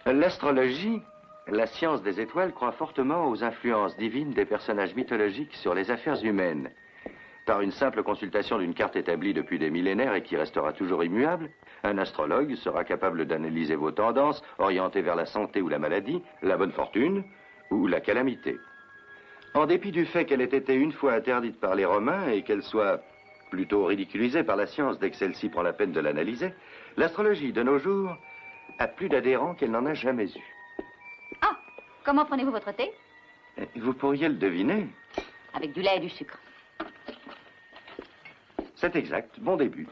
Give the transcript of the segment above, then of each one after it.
L'astrologie, la science des étoiles, croit fortement aux influences divines des personnages mythologiques sur les affaires humaines. Par une simple consultation d'une carte établie depuis des millénaires et qui restera toujours immuable, un astrologue sera capable d'analyser vos tendances, orientées vers la santé ou la maladie, la bonne fortune ou la calamité. En dépit du fait qu'elle ait été une fois interdite par les Romains et qu'elle soit plutôt ridiculisée par la science dès que celle-ci prend la peine de l'analyser, l'astrologie de nos jours a plus d'adhérents qu'elle n'en a jamais eu. Ah, comment prenez-vous votre thé? Vous pourriez le deviner. Avec du lait et du sucre. C'est exact, bon début.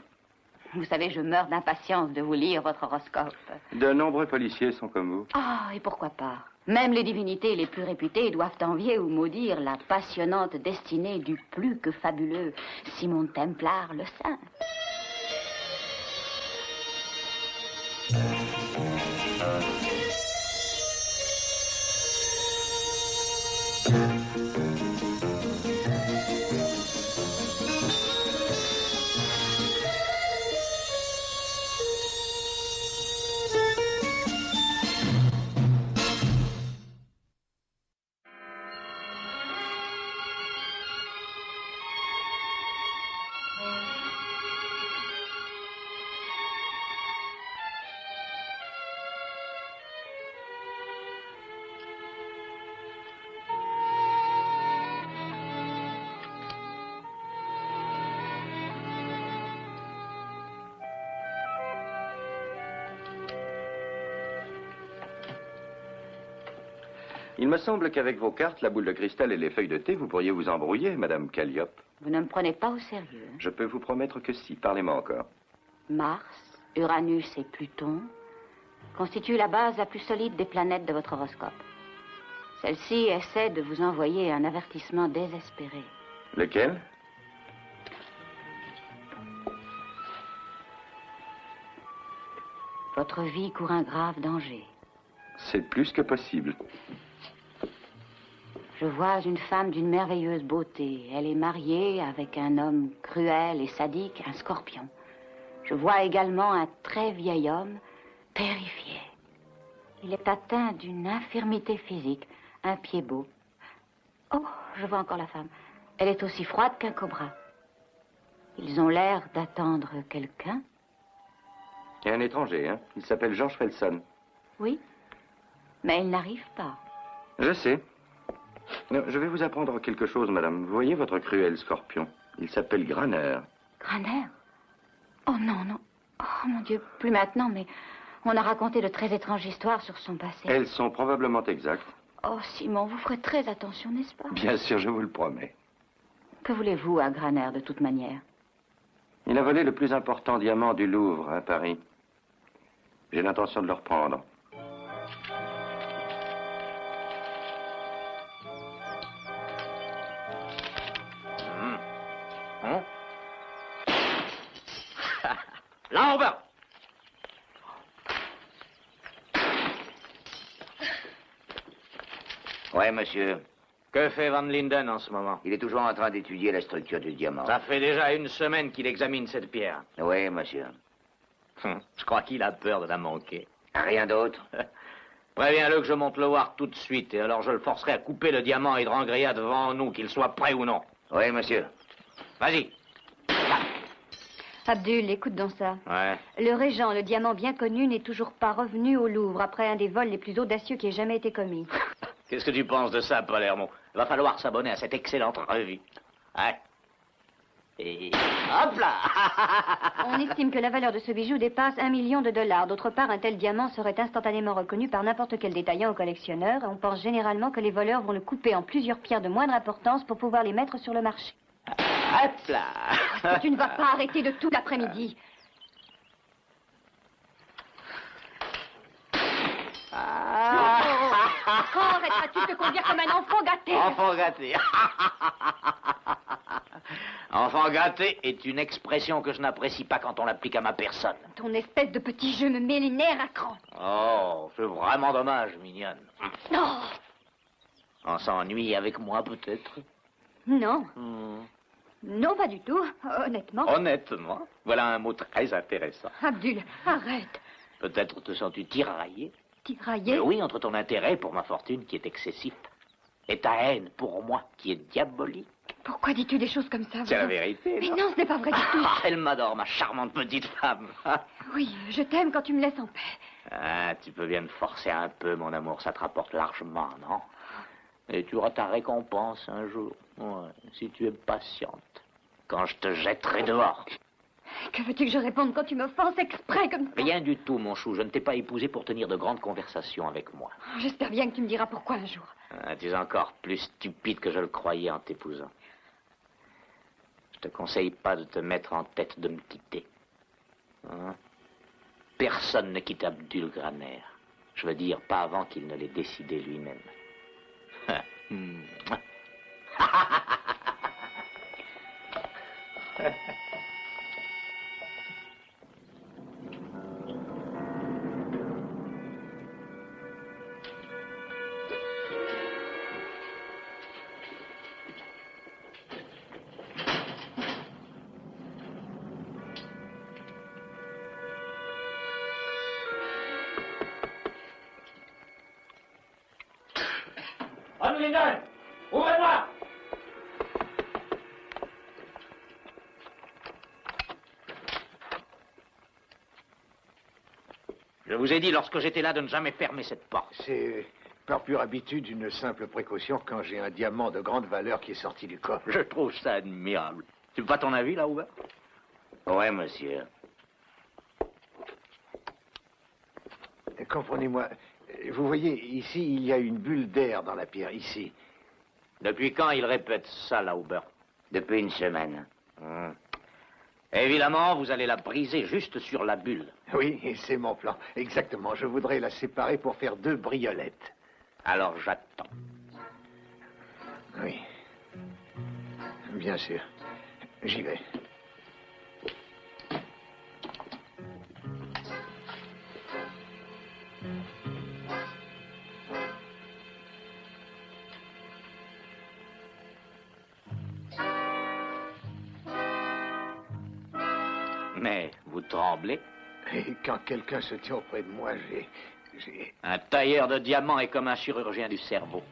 Vous savez, je meurs d'impatience de vous lire votre horoscope. De nombreux policiers sont comme vous. Ah, et pourquoi pas? Même les divinités les plus réputées doivent envier ou maudire la passionnante destinée du plus que fabuleux Simon Templar le Saint. Il me semble qu'avec vos cartes, la boule de cristal et les feuilles de thé, vous pourriez vous embrouiller, Madame Calliope. Vous ne me prenez pas au sérieux. Je peux vous promettre que si. Parlez-moi encore. Mars, Uranus et Pluton constituent la base la plus solide des planètes de votre horoscope. Celle-ci essaie de vous envoyer un avertissement désespéré. Lequel? Votre vie court un grave danger. C'est plus que possible. Je vois une femme d'une merveilleuse beauté. Elle est mariée avec un homme cruel et sadique, un scorpion. Je vois également un très vieil homme périfié. Il est atteint d'une infirmité physique, un pied beau. Oh, je vois encore la femme. Elle est aussi froide qu'un cobra. Ils ont l'air d'attendre quelqu'un. Il y a un étranger, hein? Il s'appelle George Felson. Oui, mais il n'arrive pas. Je sais. Je vais vous apprendre quelque chose, madame. Vous voyez votre cruel scorpion? Il s'appelle Graner. Graner? Oh non, non. Oh mon Dieu, plus maintenant, mais on a raconté de très étranges histoires sur son passé. Elles sont probablement exactes. Oh Simon, vous ferez très attention, n'est-ce pas? Bien sûr, je vous le promets. Que voulez-vous à Graner, de toute manière? Il a volé le plus important diamant du Louvre, à Paris. J'ai l'intention de le reprendre. Là, on va. Ouais, monsieur. Que fait Van Linden en ce moment? Il est toujours en train d'étudier la structure du diamant. Ça fait déjà une semaine qu'il examine cette pierre. Oui, monsieur. Je crois qu'il a peur de la manquer. Rien d'autre? Préviens-le que je monte le voir tout de suite, et alors je le forcerai à couper le diamant hydrangria devant nous, qu'il soit prêt ou non. Oui, monsieur. Vas-y. Abdul, écoute donc ça. Ouais. Le régent, le diamant bien connu, n'est toujours pas revenu au Louvre après un des vols les plus audacieux qui ait jamais été commis. Qu'est-ce que tu penses de ça, Palermo? Va falloir s'abonner à cette excellente revue. Ouais. Et hop là. On estime que la valeur de ce bijou dépasse $1 million. D'autre part, un tel diamant serait instantanément reconnu par n'importe quel détaillant ou collectionneur. On pense généralement que les voleurs vont le couper en plusieurs pierres de moindre importance pour pouvoir les mettre sur le marché. Hop là. Si tu ne vas pas arrêter de tout l'après-midi. Quand arrêteras-tu de te conduire comme un enfant gâté? Enfant gâté. Enfant gâté est une expression que je n'apprécie pas quand on l'applique à ma personne. Ton espèce de petit jeu me met les nerfs à cran. Oh, c'est vraiment dommage, mignonne. Non. On s'ennuie avec moi, peut-être? Non. Non, pas du tout, honnêtement. Honnêtement, voilà un mot très intéressant. Abdul, arrête. Peut-être te sens-tu tiraillé? Tiraillé? Mais oui, entre ton intérêt pour ma fortune qui est excessif et ta haine pour moi qui est diabolique. Pourquoi dis-tu des choses comme ça? C'est la vérité. Mais non, ce n'est pas vrai du tout. Ah, elle m'adore, ma charmante petite femme. Oui, je t'aime quand tu me laisses en paix. Ah, tu peux bien me forcer un peu, mon amour, ça te rapporte largement, non? Et tu auras ta récompense un jour, ouais, si tu es patiente, quand je te jetterai dehors. Que veux-tu que je réponde quand tu m'offenses exprès comme ça? Rien du tout, mon chou, je ne t'ai pas épousé pour tenir de grandes conversations avec moi. J'espère bien que tu me diras pourquoi un jour. Ah, tu es encore plus stupide que je le croyais en t'épousant. Je te conseille pas de te mettre en tête de me quitter. Hein? Personne ne quitte Abdul Graner. Je veux dire, pas avant qu'il ne l'ait décidé lui-même. Van Linden, ouvrez-moi! Je vous ai dit lorsque j'étais là de ne jamais fermer cette porte. C'est par pure habitude une simple précaution quand j'ai un diamant de grande valeur qui est sorti du coffre. Je trouve ça admirable. Tu veux pas ton avis, là, Hubert? Ouais, monsieur. Comprenez-moi, vous voyez, ici, il y a une bulle d'air dans la pierre, ici. Depuis quand il répète ça, là, Hubert? Depuis une semaine. Évidemment, vous allez la briser juste sur la bulle. Oui, et c'est mon plan. Exactement, je voudrais la séparer pour faire 2 briolettes. Alors j'attends. Oui. Bien sûr. J'y vais. Mais vous tremblez. Et quand quelqu'un se tient auprès de moi, j'ai... Un tailleur de diamants est comme un chirurgien du cerveau.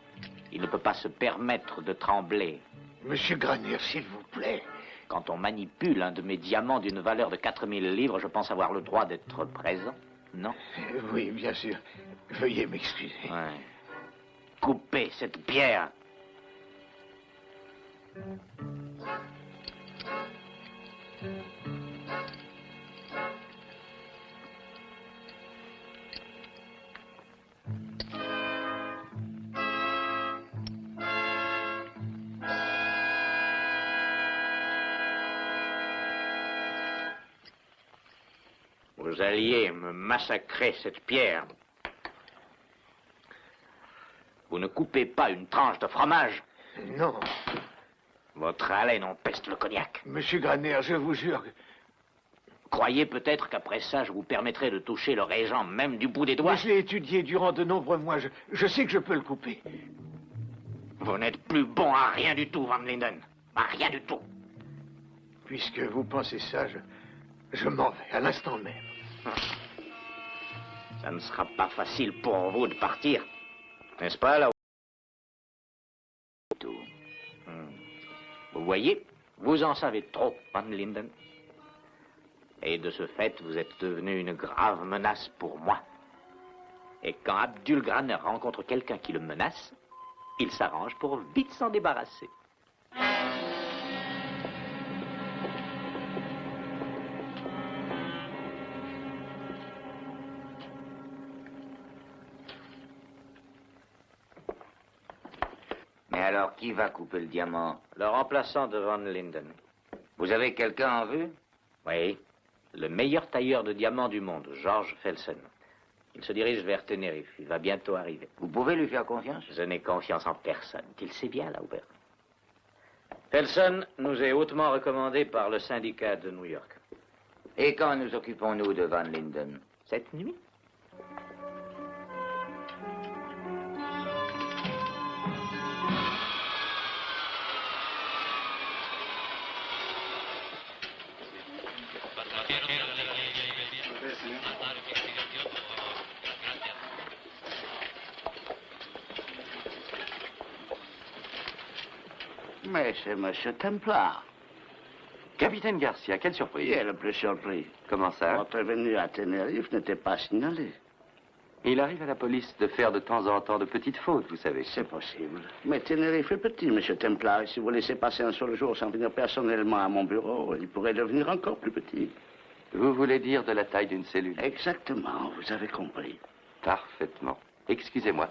Il ne peut pas se permettre de trembler. Monsieur Graner, s'il vous plaît. Quand on manipule un de mes diamants d'une valeur de 4000 livres, je pense avoir le droit d'être présent, non? Oui, bien sûr. Veuillez m'excuser. Ouais. Coupez cette pierre. Vous alliez me massacrer cette pierre. Vous ne coupez pas une tranche de fromage. Non. Votre haleine empeste le cognac. Monsieur Graner, je vous jure... Croyez peut-être qu'après ça, je vous permettrai de toucher le régent même du bout des doigts. Mais je l'ai étudié durant de nombreux mois. Je sais que je peux le couper. Vous n'êtes plus bon à rien du tout, Van Linden. À rien du tout. Puisque vous pensez ça, je m'en vais à l'instant même. Ça ne sera pas facile pour vous de partir. N'est-ce pas, là? Vous voyez, vous en savez trop, Van Linden. Et de ce fait, vous êtes devenu une grave menace pour moi. Et quand Abdul Graner rencontre quelqu'un qui le menace, il s'arrange pour vite s'en débarrasser. Mais alors, qui va couper le diamant? Le remplaçant de Van Linden. Vous avez quelqu'un en vue? Oui, le meilleur tailleur de diamants du monde, George Felsen. Il se dirige vers Tenerife. Il va bientôt arriver. Vous pouvez lui faire confiance? Je n'ai confiance en personne. Tu le sais bien, là, Hubert. Felsen nous est hautement recommandé par le syndicat de New York. Et quand nous occupons-nous de Van Linden? Cette nuit? Mais c'est Monsieur Templar. Capitaine Garcia, quelle Qui surprise. est le plus surpris? Comment ça? Votre venue à Tenerife n'était pas signalée. Il arrive à la police de faire de temps en temps de petites fautes, vous savez. C'est possible. Mais Tenerife est petit, Monsieur Templar. Et si vous laissez passer un seul jour sans venir personnellement à mon bureau, il pourrait devenir encore plus petit. Vous voulez dire de la taille d'une cellule? Exactement, vous avez compris. Parfaitement. Excusez-moi.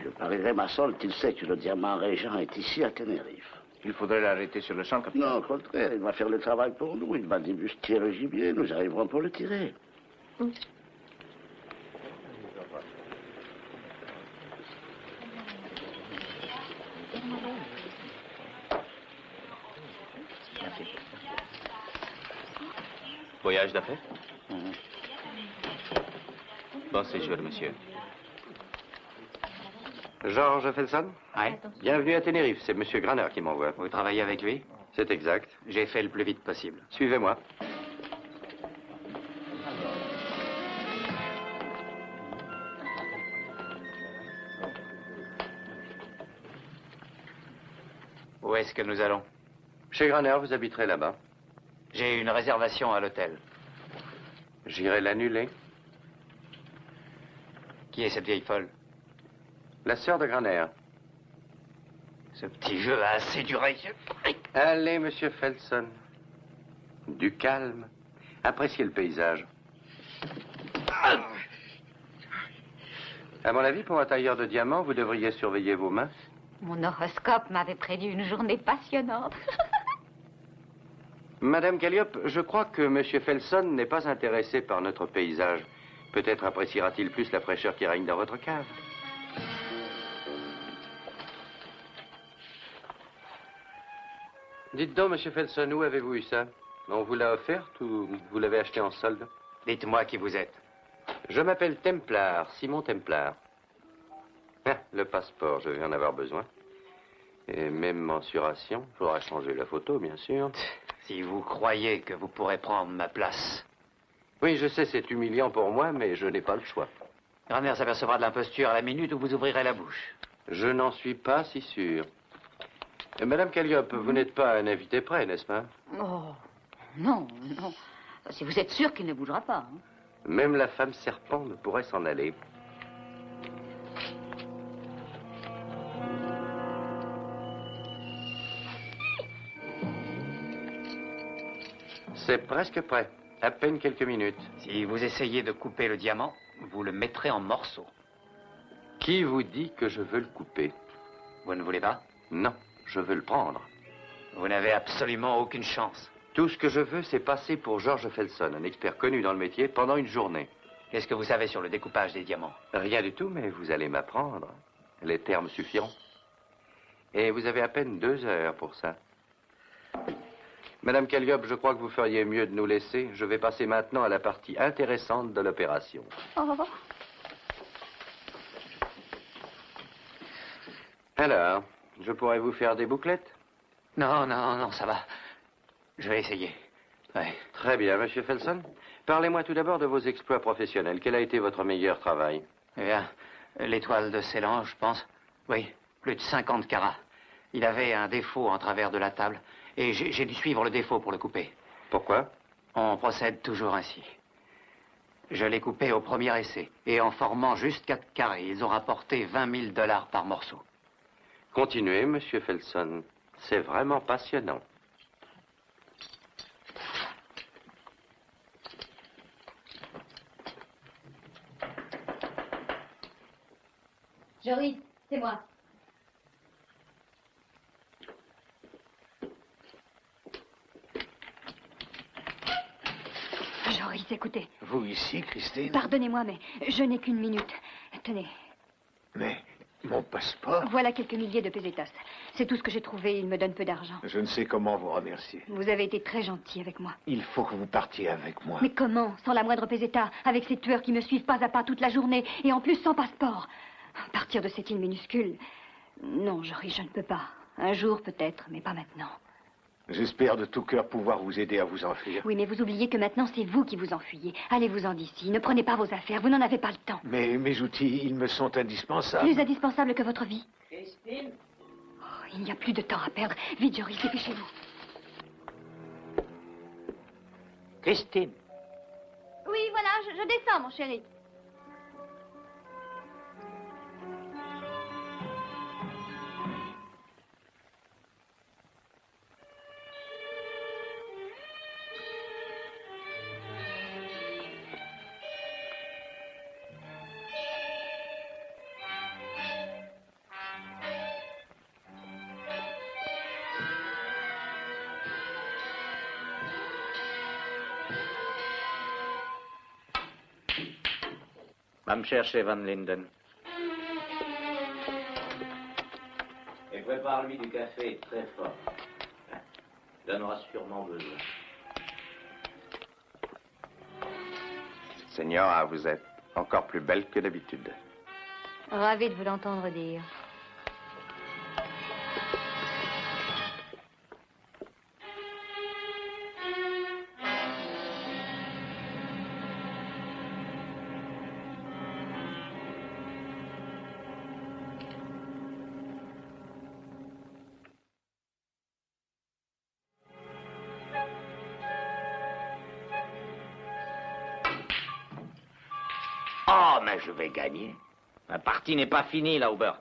Je parierais ma sol qu'il sait que le diamant régent est ici à Tenerife. Il faudrait l'arrêter sur le champ, capitaine. Non, au contraire, il va faire le travail pour nous. Il va débusquer le gibier. Nous arriverons pour le tirer. Voyage d'affaires? Bon séjour, monsieur. George Felson? Oui. Bienvenue à Tenerife, c'est Monsieur Graner qui m'envoie. Vous travaillez avec lui? C'est exact. J'ai fait le plus vite possible. Suivez-moi. Où est-ce que nous allons? Chez Graner, vous habiterez là-bas. J'ai une réservation à l'hôtel. J'irai l'annuler. Qui est cette vieille folle? La sœur de Graner. Ce petit jeu a assez duré. Allez, Monsieur Felson. Du calme. Appréciez le paysage. À mon avis, pour un tailleur de diamants, vous devriez surveiller vos mains. Mon horoscope m'avait prédit une journée passionnante. Madame Calliope, je crois que Monsieur Felson n'est pas intéressé par notre paysage. Peut-être appréciera-t-il plus la fraîcheur qui règne dans votre cave. Dites donc, Monsieur Felson, où avez-vous eu ça? On vous l'a offerte ou vous l'avez acheté en solde? Dites-moi qui vous êtes. Je m'appelle Templar, Simon Templar. Ah, le passeport, je vais en avoir besoin. Et même mensuration. Il faudra changer la photo, bien sûr. Si vous croyez que vous pourrez prendre ma place. Oui, je sais, c'est humiliant pour moi, mais je n'ai pas le choix. Graner s'apercevra de l'imposture à la minute où vous ouvrirez la bouche. Je n'en suis pas si sûr. Madame Calliope, vous n'êtes pas un invité prêt, n'est-ce pas? Oh, non, non. Si vous êtes sûr qu'il ne bougera pas. Hein. Même la femme serpent ne pourrait s'en aller. C'est presque prêt. À peine quelques minutes. Si vous essayez de couper le diamant, vous le mettrez en morceaux. Qui vous dit que je veux le couper? Vous ne voulez pas? Non, je veux le prendre. Vous n'avez absolument aucune chance. Tout ce que je veux, c'est passer pour George Felson, un expert connu dans le métier, pendant une journée. Qu'est-ce que vous savez sur le découpage des diamants? Rien du tout, mais vous allez m'apprendre. Les termes suffiront. Et vous avez à peine 2 heures pour ça. Madame Calliope, je crois que vous feriez mieux de nous laisser. Je vais passer maintenant à la partie intéressante de l'opération. Oh. Alors, je pourrais vous faire des bouclettes? Non, non, non, ça va. Je vais essayer. Ouais. Très bien, Monsieur Felson. Parlez-moi tout d'abord de vos exploits professionnels. Quel a été votre meilleur travail? Eh bien, l'étoile de Ceylan, je pense. Oui, plus de 50 carats. Il avait un défaut en travers de la table. Et j'ai dû suivre le défaut pour le couper. Pourquoi? On procède toujours ainsi. Je l'ai coupé au premier essai. Et en formant juste 4 carrés, ils ont rapporté $20 000 par morceau. Continuez, Monsieur Felson. C'est vraiment passionnant. Jory, c'est moi. Joris, écoutez. Vous ici, Christine? Pardonnez-moi, mais je n'ai qu'une minute. Tenez, Mais mon passeport? voilà quelques milliers de pesetas. C'est tout ce que j'ai trouvé. Il me donne peu d'argent. Je ne sais comment vous remercier. Vous avez été très gentil avec moi. Il faut que vous partiez avec moi. Mais comment? Sans la moindre peseta, avec ces tueurs qui me suivent pas à pas toute la journée, et en plus sans passeport. Partir de cette île minuscule? Non, Joris, je ne peux pas. Un jour peut-être, mais pas maintenant. J'espère de tout cœur pouvoir vous aider à vous enfuir. Oui, mais vous oubliez que maintenant c'est vous qui vous enfuyez. Allez-vous-en d'ici. Ne prenez pas vos affaires. Vous n'en avez pas le temps. Mais mes outils, ils me sont indispensables. Plus indispensable que votre vie. Christine? Il n'y a plus de temps à perdre. Vite, Joris, dépêchez-vous. Christine. Oui, voilà, je descends, mon chéri. Va me chercher Van Linden. Et prépare-lui du café très fort. Il en aura sûrement besoin. Señora, vous êtes encore plus belle que d'habitude. Ravie de vous l'entendre dire. Oh, mais je vais gagner. La partie n'est pas finie, Lauber.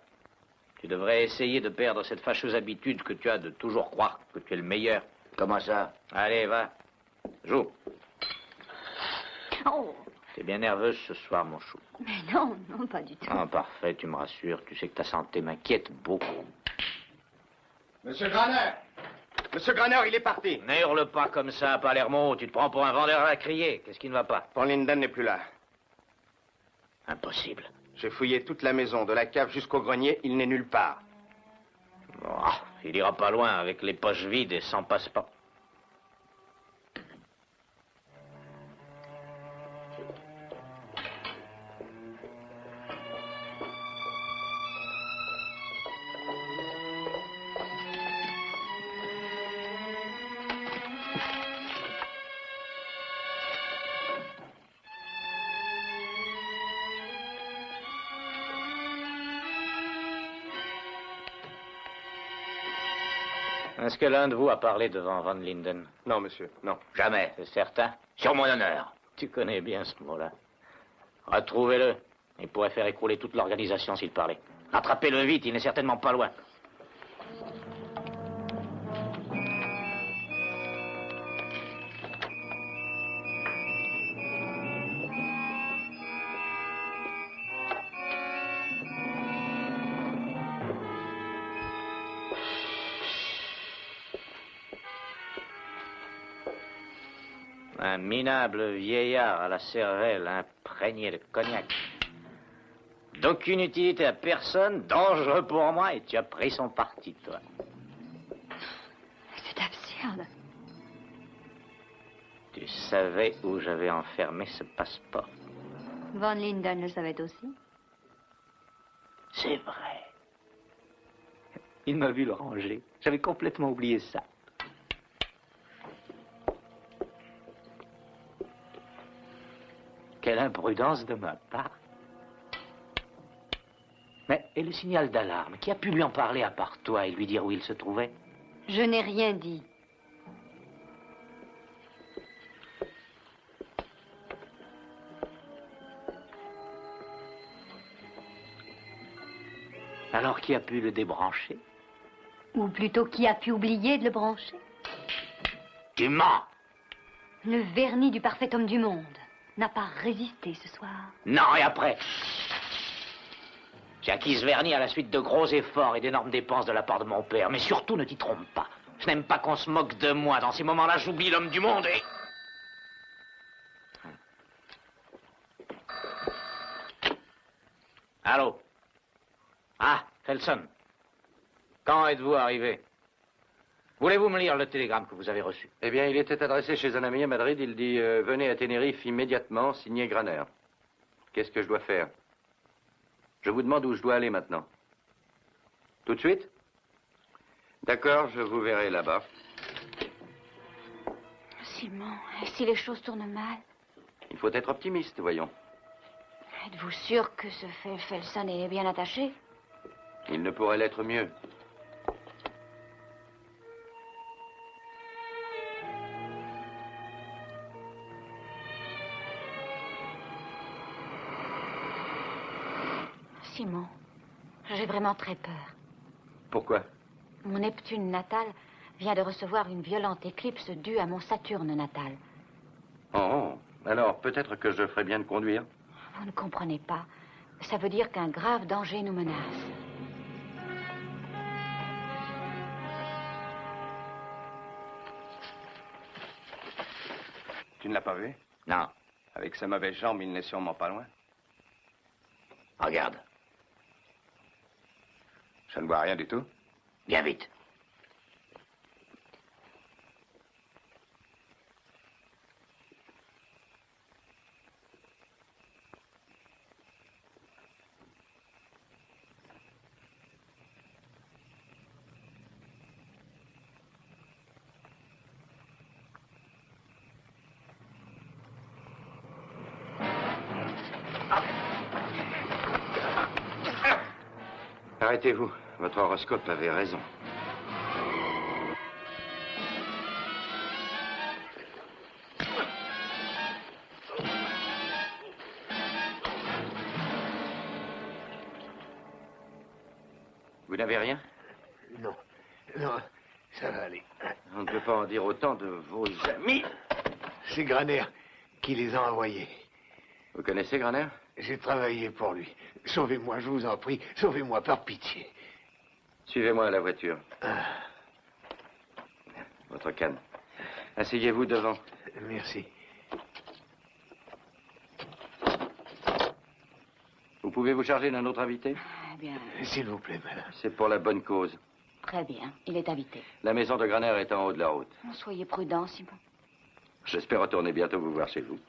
Tu devrais essayer de perdre cette fâcheuse habitude que tu as de toujours croire que tu es le meilleur. Comment ça? Allez, va. Joue. Oh, T'es bien nerveuse ce soir, mon chou. mais non, non, pas du tout. Ah, parfait, tu me rassures. Tu sais que ta santé m'inquiète beaucoup. Monsieur Graner! Monsieur Graner, il est parti. Ne hurle pas comme ça à Palermo. Tu te prends pour un vendeur à crier. Qu'est-ce qui ne va pas? Van Linden n'est plus là. Impossible. J'ai fouillé toute la maison, de la cave jusqu'au grenier, il n'est nulle part. Oh, il ira pas loin avec les poches vides et sans passeport. Est-ce que l'un de vous a parlé devant Van Linden? Non, monsieur, non. Jamais, c'est certain. Sur mon honneur. Tu connais bien ce mot-là. Retrouvez-le. Il pourrait faire écrouler toute l'organisation s'il parlait. Attrapez-le vite, il n'est certainement pas loin. Un minable vieillard à la cervelle imprégné de cognac. D'aucune utilité à personne, dangereux pour moi, et tu as pris son parti, toi. C'est absurde. Tu savais où j'avais enfermé ce passeport. Van Linden le savait aussi. C'est vrai. Il m'a vu le ranger. J'avais complètement oublié ça. Quelle imprudence de ma part. Mais, et le signal d'alarme? Qui a pu lui en parler à part toi et lui dire où il se trouvait? Je n'ai rien dit. Alors qui a pu le débrancher? Ou plutôt, qui a pu oublier de le brancher? Tu mens! Le vernis du parfait homme du monde n'a pas résisté ce soir. Non, et après? J'ai acquis ce vernis à la suite de gros efforts et d'énormes dépenses de la part de mon père. Mais surtout, ne t'y trompe pas. Je n'aime pas qu'on se moque de moi. Dans ces moments-là, j'oublie l'homme du monde et... Allô? Ah, Felson. Quand êtes-vous arrivé? Voulez-vous me lire le télégramme que vous avez reçu? Eh bien, il était adressé chez un ami à Madrid. Il dit venez à Tenerife immédiatement, signé Graner. Qu'est-ce que je dois faire? Je vous demande où je dois aller maintenant. Tout de suite? D'accord, je vous verrai là-bas. Simon, et si les choses tournent mal? Il faut être optimiste, voyons. Êtes-vous sûr que ce Felson est bien attaché? Il ne pourrait l'être mieux. vraiment très peur. Pourquoi? Mon Neptune natal vient de recevoir une violente éclipse due à mon Saturne natal. Oh, alors peut-être que je ferais bien de conduire. Vous ne comprenez pas. Ça veut dire qu'un grave danger nous menace. Tu ne l'as pas vu? Non. Avec sa mauvaise jambe, il n'est sûrement pas loin. Regarde. Je ne vois rien du tout. Viens vite. Arrêtez-vous. Votre horoscope avait raison. Vous n'avez rien? Non, non, ça va aller. On ne peut pas en dire autant de vos amis. C'est Graner qui les a envoyés. Vous connaissez Graner? J'ai travaillé pour lui. Sauvez-moi, je vous en prie. Sauvez-moi par pitié. Suivez-moi à la voiture. Ah, Votre canne. Asseyez-vous devant. merci. Vous pouvez vous charger d'un autre invité? Eh bien, S'il vous plaît, madame. C'est pour la bonne cause. très bien. Il est invité. La maison de Graner est en haut de la route. Oh, soyez prudent, Simon. J'espère retourner bientôt vous voir chez vous.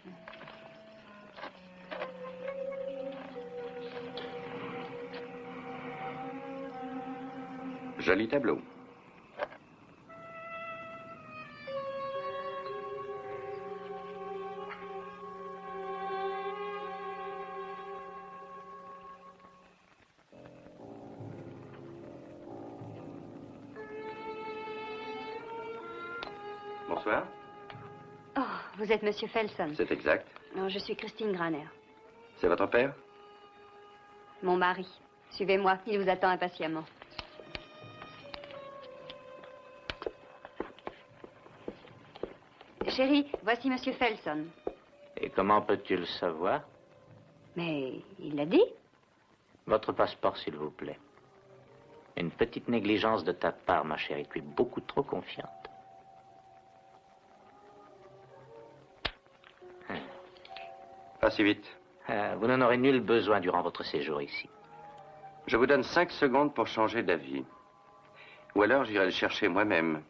Joli tableau. Bonsoir. Oh, vous êtes Monsieur Felson. C'est exact. Non, je suis Christine Graner. C'est votre père? Mon mari. Suivez-moi, il vous attend impatiemment. Chérie, voici Monsieur Felson. Et comment peux-tu le savoir? Mais il l'a dit. Votre passeport, s'il vous plaît. Une petite négligence de ta part, ma chérie. Tu es beaucoup trop confiante. Pas si vite. Vous n'en aurez nul besoin durant votre séjour ici. Je vous donne 5 secondes pour changer d'avis. Ou alors j'irai le chercher moi-même.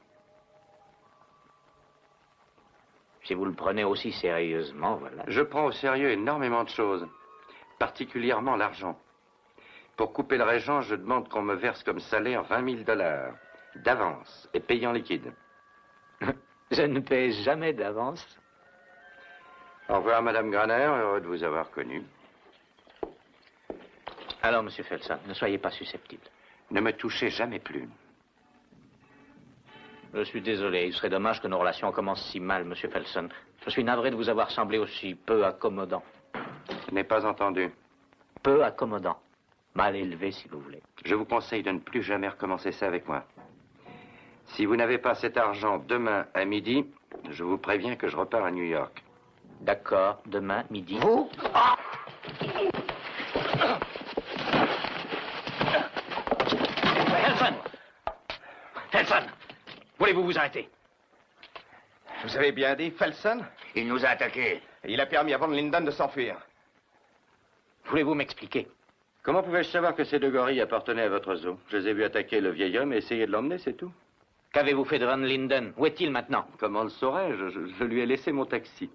Si vous le prenez aussi sérieusement, voilà. Je prends au sérieux énormément de choses, particulièrement l'argent. Pour couper le régent, je demande qu'on me verse comme salaire 20 000 $, d'avance, et payant liquide. Je ne paie jamais d'avance. Au revoir, Madame Graner, heureux de vous avoir connue. Alors, Monsieur Felson, ne soyez pas susceptible. Ne me touchez jamais plus. Je suis désolé, il serait dommage que nos relations commencent si mal, Monsieur Felson. Je suis navré de vous avoir semblé aussi peu accommodant. Ce n'est pas entendu. Peu accommodant. Mal élevé, si vous voulez. Je vous conseille de ne plus jamais recommencer ça avec moi. Si vous n'avez pas cet argent demain à midi, je vous préviens que je repars à New York. D'accord, demain, midi. Vous? Felson! Felson! Voulez-vous vous arrêter? Vous avez bien dit, Felson? Il nous a attaqués. Et il a permis à Von Linden de s'enfuir. Voulez-vous m'expliquer? Comment pouvais-je savoir que ces deux gorilles appartenaient à votre zoo? Je les ai vus attaquer le vieil homme et essayer de l'emmener, c'est tout. Qu'avez-vous fait de Van Linden? Où est-il maintenant? Comment le saurais-je? Je lui ai laissé mon taxi.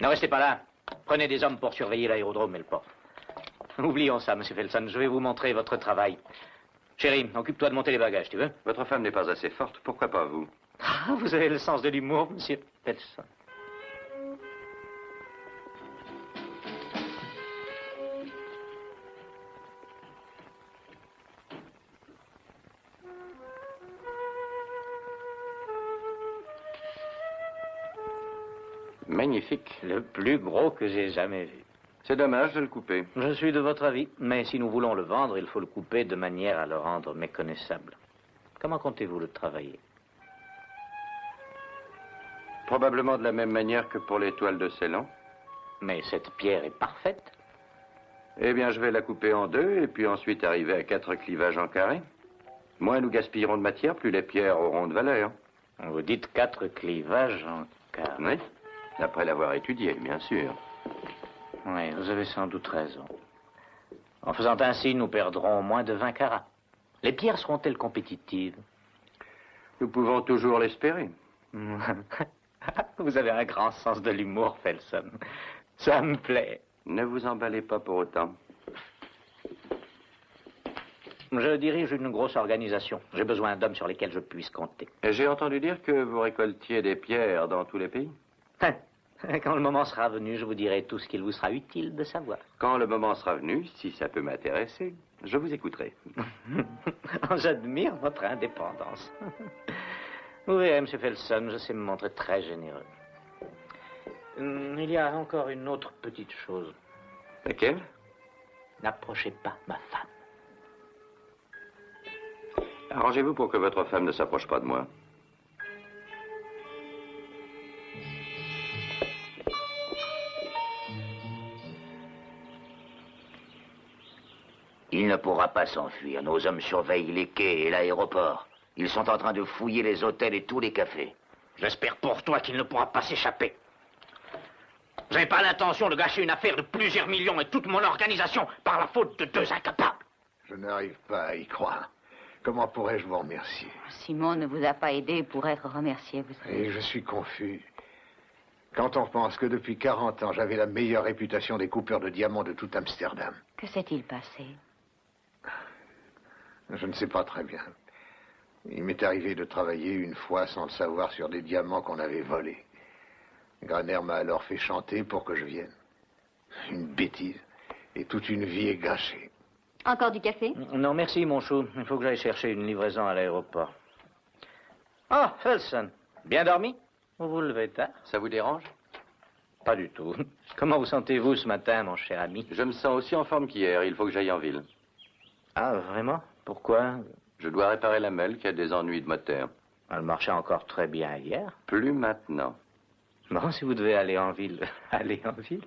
Ne restez pas là. Prenez des hommes pour surveiller l'aérodrome et le port. Oublions ça, Monsieur Felson. Je vais vous montrer votre travail. Chérie, occupe-toi de monter les bagages, tu veux? Votre femme n'est pas assez forte, pourquoi pas vous? Ah, vous avez le sens de l'humour, Monsieur Felson. Magnifique. Le plus gros que j'ai jamais vu. C'est dommage de le couper. Je suis de votre avis, mais si nous voulons le vendre, il faut le couper de manière à le rendre méconnaissable. Comment comptez-vous le travailler? Probablement de la même manière que pour l'étoile de Ceylan. Mais cette pierre est parfaite. Eh bien, je vais la couper en deux et puis ensuite arriver à 4 clivages en carré. Moins nous gaspillerons de matière, plus les pierres auront de valeur. Vous dites 4 clivages en carré. Oui, après l'avoir étudié, bien sûr. Oui, vous avez sans doute raison. En faisant ainsi, nous perdrons moins de 20 carats. Les pierres seront-elles compétitives? Nous pouvons toujours l'espérer. Vous avez un grand sens de l'humour, Felson. Ça me plaît. Ne vous emballez pas pour autant. Je dirige une grosse organisation. J'ai besoin d'hommes sur lesquels je puisse compter. Et j'ai entendu dire que vous récoltiez des pierres dans tous les pays. Quand le moment sera venu, je vous dirai tout ce qu'il vous sera utile de savoir. Quand le moment sera venu, si ça peut m'intéresser, je vous écouterai. J'admire votre indépendance. Vous verrez, M. Felson, je sais me montrer très généreux. Il y a encore une autre petite chose. Laquelle? N'approchez pas ma femme. Arrangez-vous pour que votre femme ne s'approche pas de moi. Il ne pourra pas s'enfuir. Nos hommes surveillent les quais et l'aéroport. Ils sont en train de fouiller les hôtels et tous les cafés. J'espère pour toi qu'il ne pourra pas s'échapper. Vous n'avez pas l'intention de gâcher une affaire de plusieurs millions et toute mon organisation par la faute de 2 incapables. Je n'arrive pas à y croire. Comment pourrais-je vous remercier? Simon ne vous a pas aidé pour être remercié, vous savez. Et je suis confus. Quand on pense que depuis 40 ans, j'avais la meilleure réputation des coupeurs de diamants de tout Amsterdam. Que s'est-il passé? Je ne sais pas très bien. Il m'est arrivé de travailler une fois sans le savoir sur des diamants qu'on avait volés. Graner m'a alors fait chanter pour que je vienne. Une bêtise. Et toute une vie est gâchée. Encore du café? Non, merci, mon chou. Il faut que j'aille chercher une livraison à l'aéroport. Oh, Felson, bien dormi? Vous vous levez tard? Ça vous dérange? Pas du tout. Comment vous sentez-vous ce matin, mon cher ami? Je me sens aussi en forme qu'hier. Il faut que j'aille en ville. Ah, vraiment? Pourquoi? Je dois réparer la mêle qui a des ennuis de moteur. Elle marchait encore très bien hier. Plus maintenant. Bon, si vous devez aller en ville, allez en ville.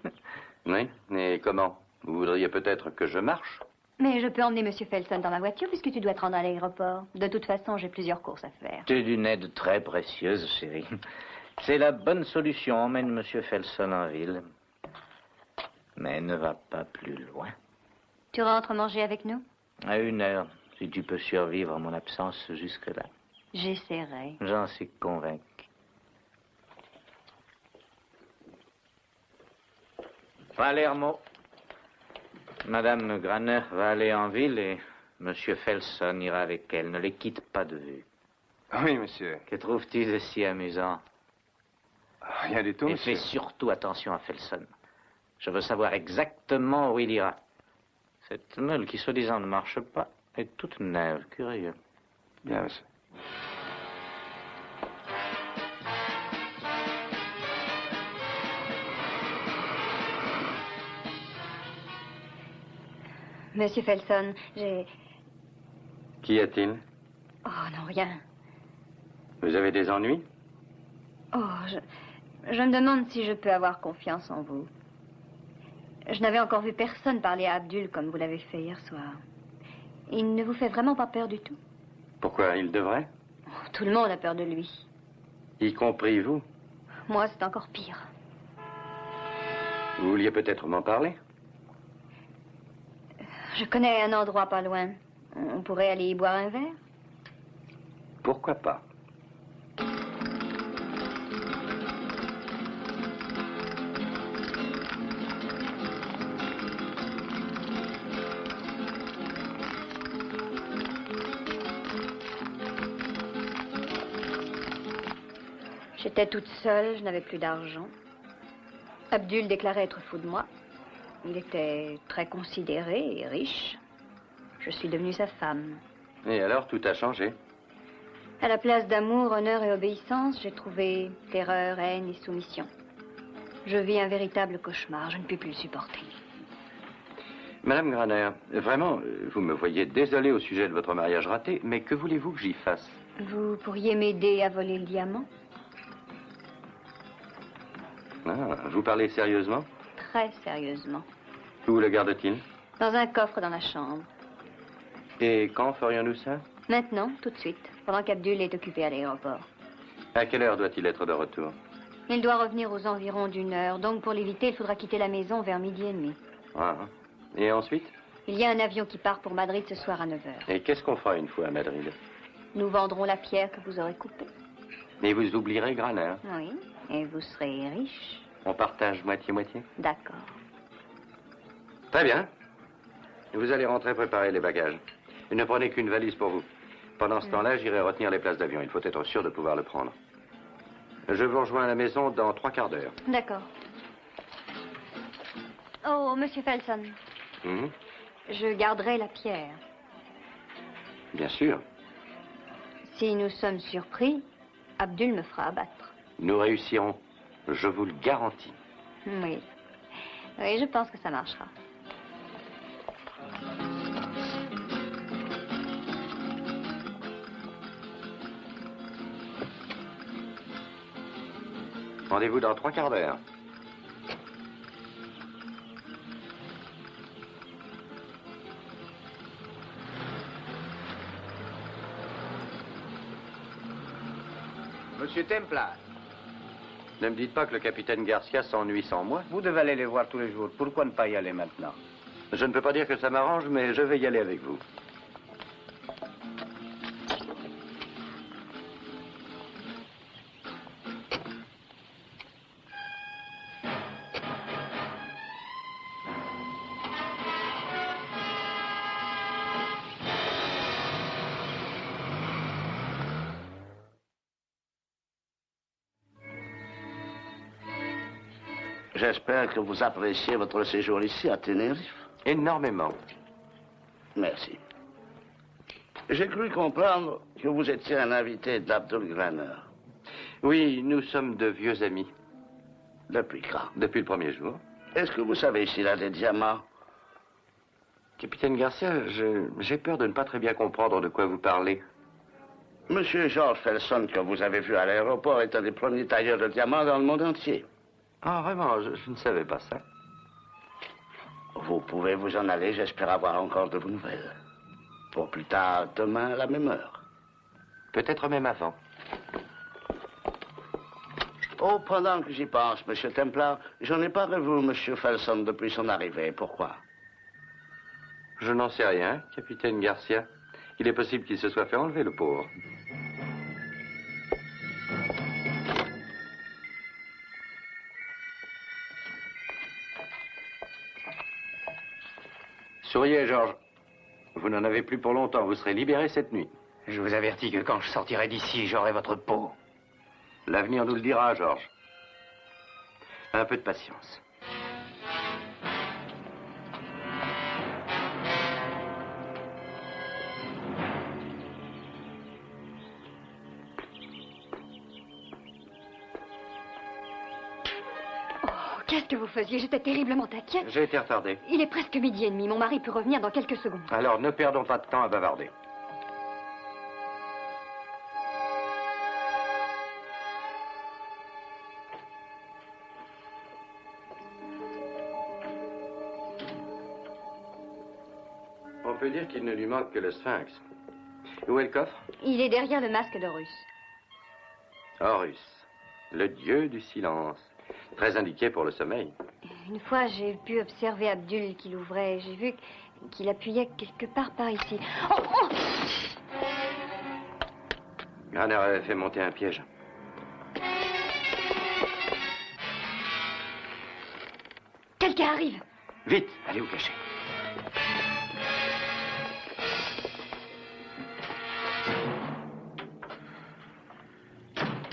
Oui, et comment? Vous voudriez peut-être que je marche? Mais je peux emmener M. Felson dans ma voiture puisque tu dois te rendre à l'aéroport. De toute façon, j'ai plusieurs courses à faire. C'est d'une aide très précieuse, chérie. C'est la bonne solution. Emmène M. Felson en ville. Mais ne va pas plus loin. Tu rentres manger avec nous? À 1 heure, si tu peux survivre à mon absence jusque-là. J'essaierai. J'en suis convaincu. Palermo. Madame Graner va aller en ville et Monsieur Felson ira avec elle. Ne les quitte pas de vue. Oui, monsieur. Que trouves-tu de si amusant? Rien du tout, Et monsieur. fais surtout attention à Felson. Je veux savoir exactement où il ira. Cette meule qui, soi-disant, ne marche pas est toute neuve. Curieux. Bien, monsieur. Monsieur Felson, j'ai... Qu'y a-t-il? Oh non, rien. Vous avez des ennuis? Oh, je me demande si je peux avoir confiance en vous. Je n'avais encore vu personne parler à Abdul comme vous l'avez fait hier soir. Il ne vous fait vraiment pas peur du tout? Pourquoi il devrait? Oh, tout le monde a peur de lui. Y compris vous? Moi, c'est encore pire. Vous vouliez peut-être m'en parler? Je connais un endroit pas loin. On pourrait aller y boire un verre? Pourquoi pas? J'étais toute seule, je n'avais plus d'argent. Abdul déclarait être fou de moi. Il était très considéré et riche. Je suis devenue sa femme. Et alors, tout a changé? À la place d'amour, honneur et obéissance, j'ai trouvé terreur, haine et soumission. Je vis un véritable cauchemar, je ne puis plus le supporter. Madame Graner, vraiment, vous me voyez désolé au sujet de votre mariage raté, mais que voulez-vous que j'y fasse? Vous pourriez m'aider à voler le diamant? Ah, vous parlez sérieusement? Très sérieusement. Où le garde-t-il? Dans un coffre dans la chambre. Et quand ferions-nous ça? Maintenant, tout de suite, pendant qu'Abdul est occupé à l'aéroport. À quelle heure doit-il être de retour? Il doit revenir aux environs d'une heure, donc pour l'éviter, il faudra quitter la maison vers 12h30. Ah. Et ensuite? Il y a un avion qui part pour Madrid ce soir à 9h. Et qu'est-ce qu'on fera une fois à Madrid? Nous vendrons la pierre que vous aurez coupée. Et vous oublierez Graner? Oui, et vous serez riche. On partage moitié-moitié? D'accord. Très bien. Vous allez rentrer préparer les bagages. Et ne prenez qu'une valise pour vous. Pendant ce temps-là, j'irai retenir les places d'avion. Il faut être sûr de pouvoir le prendre. Je vous rejoins à la maison dans 3/4 d'heure. D'accord. Oh, Monsieur Felson. Je garderai la pierre. Bien sûr. Si nous sommes surpris, Abdul me fera abattre. Nous réussirons. Je vous le garantis. Oui. Oui, je pense que ça marchera. Rendez-vous dans 3/4 d'heure. Monsieur Templar, Ne me dites pas que le capitaine Garcia s'ennuie sans moi. vous devez aller les voir tous les jours. Pourquoi ne pas y aller maintenant? Je ne peux pas dire que ça m'arrange, mais je vais y aller avec vous. J'espère que vous appréciez votre séjour ici à Tenerife. Énormément. Merci. J'ai cru comprendre que vous étiez un invité d'Abdul Graner. Oui, nous sommes de vieux amis. Depuis quand? Depuis le premier jour. Est-ce que vous savez s'il a des diamants? Capitaine Garcia, j'ai peur de ne pas très bien comprendre de quoi vous parlez. Monsieur George Felson, que vous avez vu à l'aéroport, est un des premiers tailleurs de diamants dans le monde entier. Ah, vraiment, je ne savais pas ça. Vous pouvez vous en aller, j'espère avoir encore de vos nouvelles. Pour plus tard, demain, à la même heure. Peut-être même avant. Oh, pendant que j'y pense, Monsieur Templar, je n'ai pas revu Monsieur Felson depuis son arrivée. Pourquoi? Je n'en sais rien, capitaine Garcia. Il est possible qu'il se soit fait enlever, le pauvre. Souriez, Georges. Vous n'en avez plus pour longtemps. Vous serez libéré cette nuit. Je vous avertis que quand je sortirai d'ici, j'aurai votre peau. L'avenir nous le dira, Georges. Un peu de patience. Qu'est-ce que vous faisiez? J'étais terriblement inquiète. J'ai été retardé. Il est presque 12h30. Mon mari peut revenir dans quelques secondes. Alors, ne perdons pas de temps à bavarder. On peut dire qu'il ne lui manque que le sphinx. Où est le coffre? Il est derrière le masque d'Horus. Horus, le dieu du silence. Très indiqué pour le sommeil. Une fois, j'ai pu observer Abdul qui l'ouvrait. J'ai vu qu'il appuyait quelque part par ici. Oh, oh! Graner avait fait monter un piège. Quelqu'un arrive. Vite, allez vous cacher.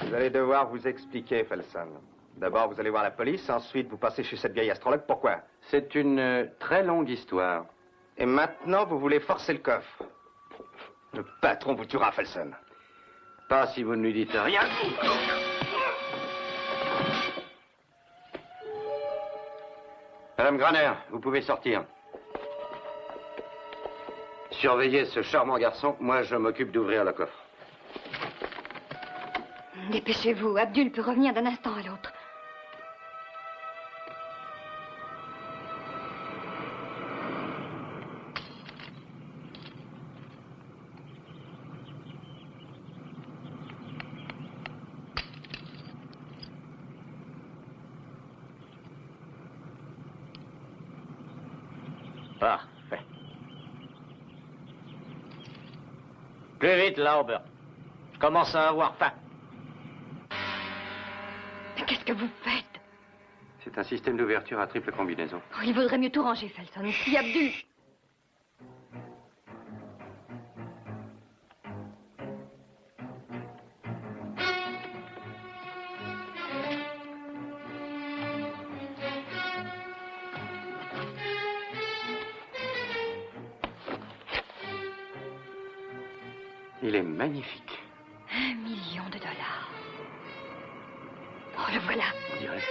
Vous allez devoir vous expliquer, Felson. D'abord, vous allez voir la police, ensuite, vous passez chez cette vieille astrologue. Pourquoi? C'est une très longue histoire. Et maintenant, vous voulez forcer le coffre. Le patron vous tuera, Felson. Pas si vous ne lui dites rien. Madame Graner, vous pouvez sortir. Surveillez ce charmant garçon. Moi, je m'occupe d'ouvrir le coffre. Dépêchez-vous. Abdul peut revenir d'un instant à l'autre. Parfait. Plus vite, Lauber. Je commence à avoir faim. Mais qu'est-ce que vous faites? C'est un système d'ouverture à triple combinaison. Oh, il vaudrait mieux tout ranger, Felson. Si Abdul... Il est magnifique. $1 million. Oh, le voilà. On dirait.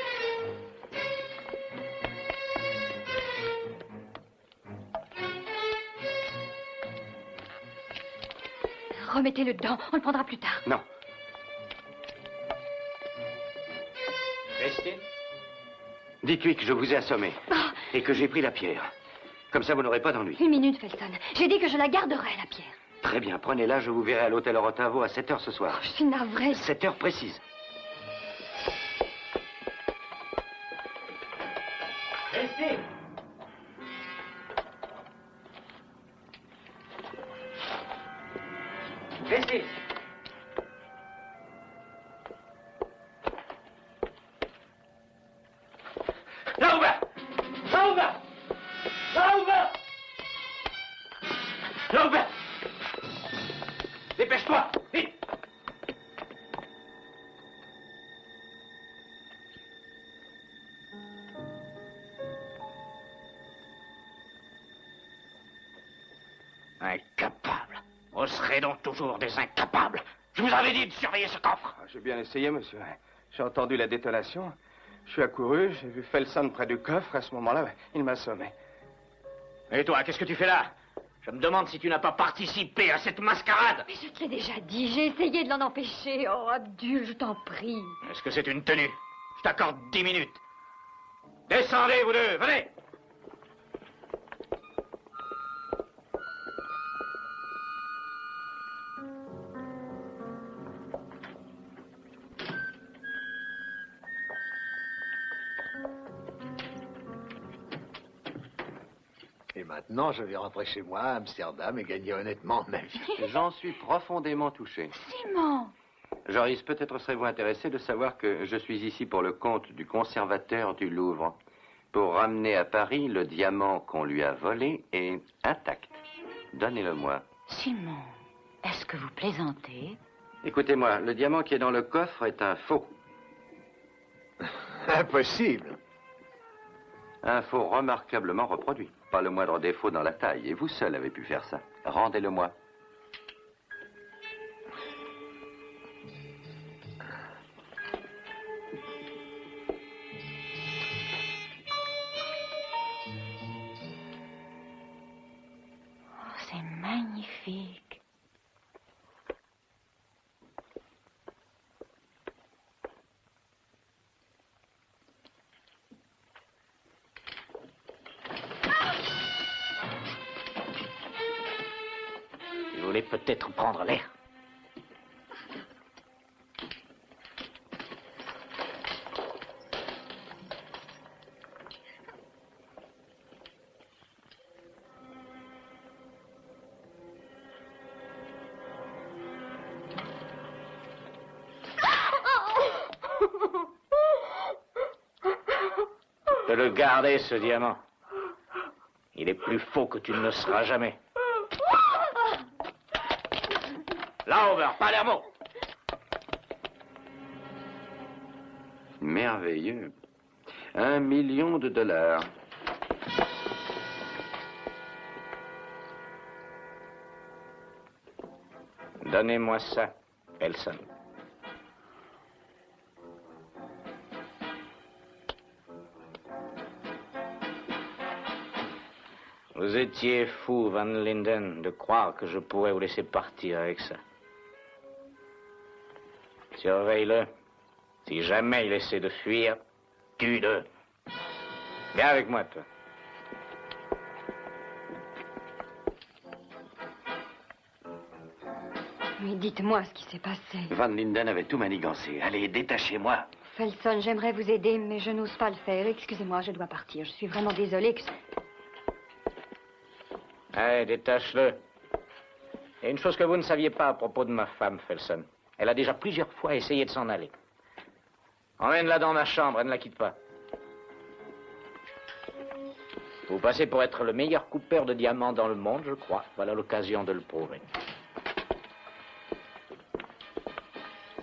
Remettez-le dedans. On le prendra plus tard. Non. Christine? Dites-lui que je vous ai assommé. Et que j'ai pris la pierre. Comme ça, vous n'aurez pas d'ennui. 1 minute, Felson. J'ai dit que je la garderais, la pierre. Très bien, prenez-la, je vous verrai à l'hôtel Rotavo à 7 h ce soir. Oh, je suis navrée. 7 h précises. Christine! Christine! Lauber! Lauber! Lauber! Lauber! Dépêche-toi! Vite! Incapable. Vous serez donc toujours des incapables. Je vous avais dit de surveiller ce coffre. J'ai bien essayé, monsieur. J'ai entendu la détonation. Je suis accouru, j'ai vu Felson près du coffre. À ce moment-là, il m'a assommé. Et toi, qu'est-ce que tu fais là? Je me demande si tu n'as pas participé à cette mascarade. Mais je te l'ai déjà dit. J'ai essayé de l'en empêcher. Oh, Abdul, je t'en prie. Est-ce que c'est une tenue? Je t'accorde 10 minutes. Descendez, vous deux, venez. Et maintenant, je vais rentrer chez moi à Amsterdam et gagner honnêtement ma vie. J'en suis profondément touché. Simon! Joris, peut-être serez-vous intéressé de savoir que je suis ici pour le compte du conservateur du Louvre, pour ramener à Paris le diamant qu'on lui a volé et intact. Donnez-le-moi. Simon, est-ce que vous plaisantez? Écoutez-moi, le diamant qui est dans le coffre est un faux. Impossible. Un faux remarquablement reproduit. Pas le moindre défaut dans la taille. Et vous seul avez pu faire ça. Rendez-le-moi. Oh, c'est magnifique. Vous voulez peut-être prendre l'air. De le garder, ce diamant. Il est plus faux que tu ne le seras jamais. Lauber, Palermo. Merveilleux. $1 million. Donnez-moi ça, Felson. Vous Vous étiez fou, Van Linden, de croire que je pourrais vous laisser partir avec ça. Surveille-le. Si jamais il essaie de fuir, tue-le. Viens avec moi, toi. Mais dites-moi ce qui s'est passé. Van Linden avait tout manigancé. Allez, détachez-moi. Felson, j'aimerais vous aider, mais je n'ose pas le faire. Excusez-moi, je dois partir. Je suis vraiment désolée que... Allez, détache-le. Et une chose que vous ne saviez pas à propos de ma femme, Felson. Elle a déjà plusieurs fois essayé de s'en aller. Emmène-la dans ma chambre, elle ne la quitte pas. Vous passez pour être le meilleur coupeur de diamants dans le monde, je crois. Voilà l'occasion de le prouver.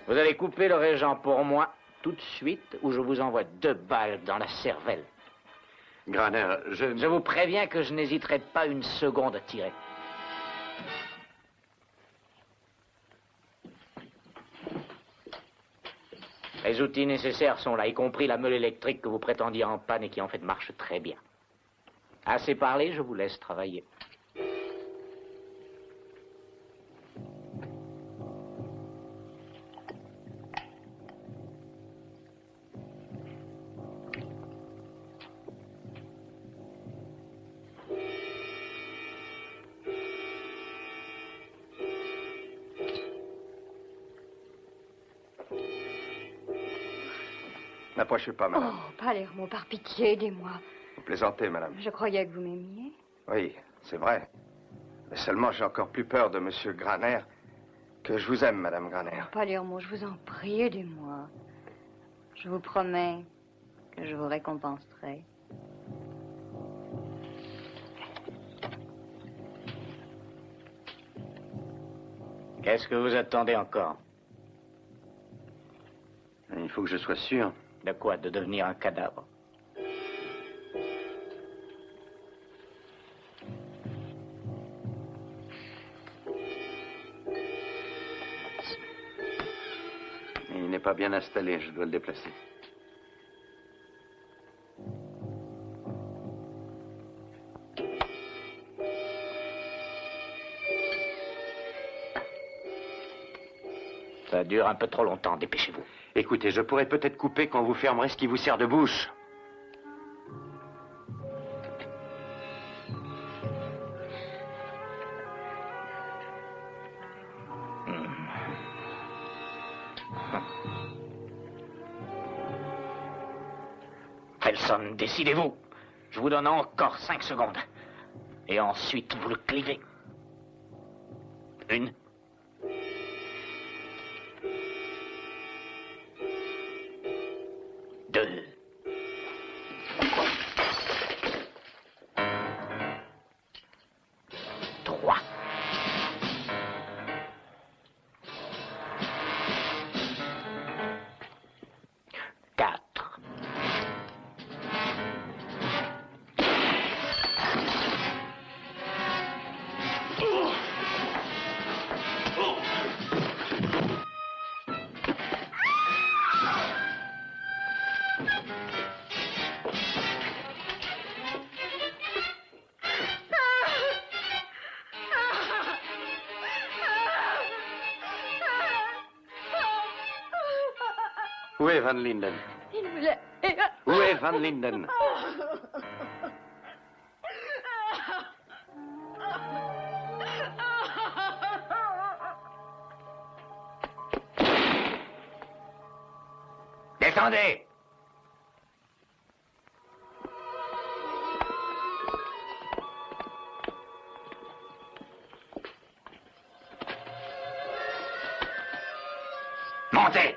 Vous allez couper le régent pour moi tout de suite ou je vous envoie 2 balles dans la cervelle. Graner, Je vous préviens que je n'hésiterai pas une seconde à tirer. Les outils nécessaires sont là, y compris la meule électrique que vous prétendiez en panne et qui en fait marche très bien. Assez parlé, je vous laisse travailler. N'approchez pas, madame. Oh, Palermo, par pitié, aidez-moi. Vous plaisantez, madame. Je croyais que vous m'aimiez. Oui, c'est vrai. Mais seulement j'ai encore plus peur de monsieur Graner que je vous aime, madame Graner. Oh, Palermo, je vous en prie, aidez-moi. Je vous promets que je vous récompenserai. Qu'est-ce que vous attendez encore? Il faut que je sois sûr. De quoi? De devenir un cadavre? Il n'est pas bien installé, je dois le déplacer. Ça dure un peu trop longtemps, dépêchez-vous. Écoutez, je pourrais peut-être couper quand vous fermerez ce qui vous sert de bouche. Felson, décidez-vous. Je vous donne encore 5 secondes. Et ensuite, vous le clivez. 1. 2. 3. 4. Où est Van Linden? Il voulait... Où est Van Linden? Descendez! Montez!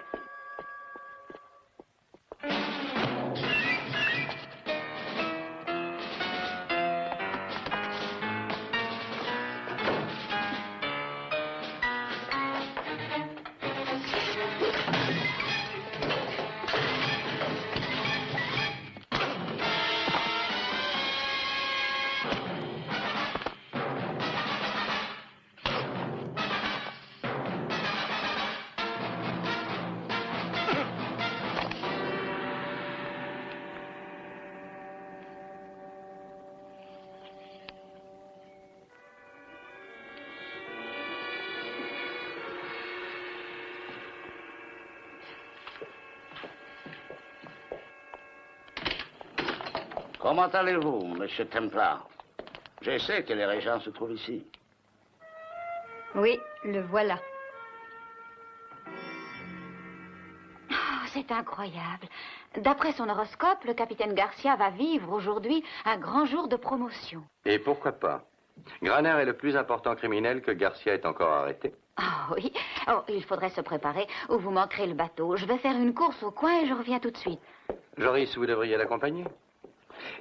Comment allez-vous, monsieur Templar? Je sais que les régents se trouvent ici. Oui, le voilà. Oh, c'est incroyable. D'après son horoscope, le capitaine Garcia va vivre aujourd'hui un grand jour de promotion. Et pourquoi pas? Graner est le plus important criminel que Garcia ait encore arrêté. Ah oui. Oh, il faudrait se préparer ou vous manquerez le bateau. Je vais faire une course au coin et je reviens tout de suite. Joris, vous devriez l'accompagner.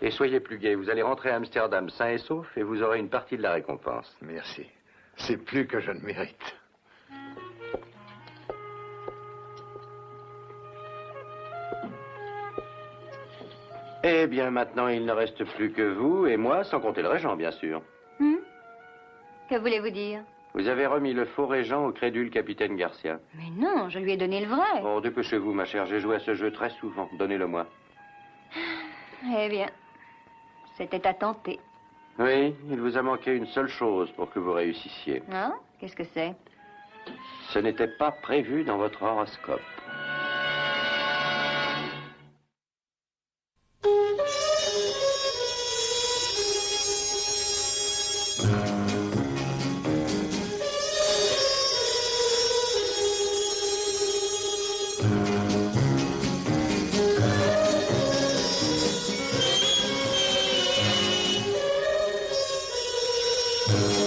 Et soyez plus gai, vous allez rentrer à Amsterdam sain et sauf et vous aurez une partie de la récompense. Merci. C'est plus que je ne mérite. Eh bien, maintenant, il ne reste plus que vous et moi, sans compter le régent, bien sûr. Que voulez-vous dire? Vous avez remis le faux régent au crédule capitaine Garcia. Mais non, je lui ai donné le vrai. Oh, dépêchez-vous, ma chère, j'ai joué à ce jeu très souvent. Donnez-le-moi. Eh bien, c'était à tenter. Oui, il vous a manqué une seule chose pour que vous réussissiez. Hein? Qu'est-ce que c'est? Ce n'était pas prévu dans votre horoscope. Thank you.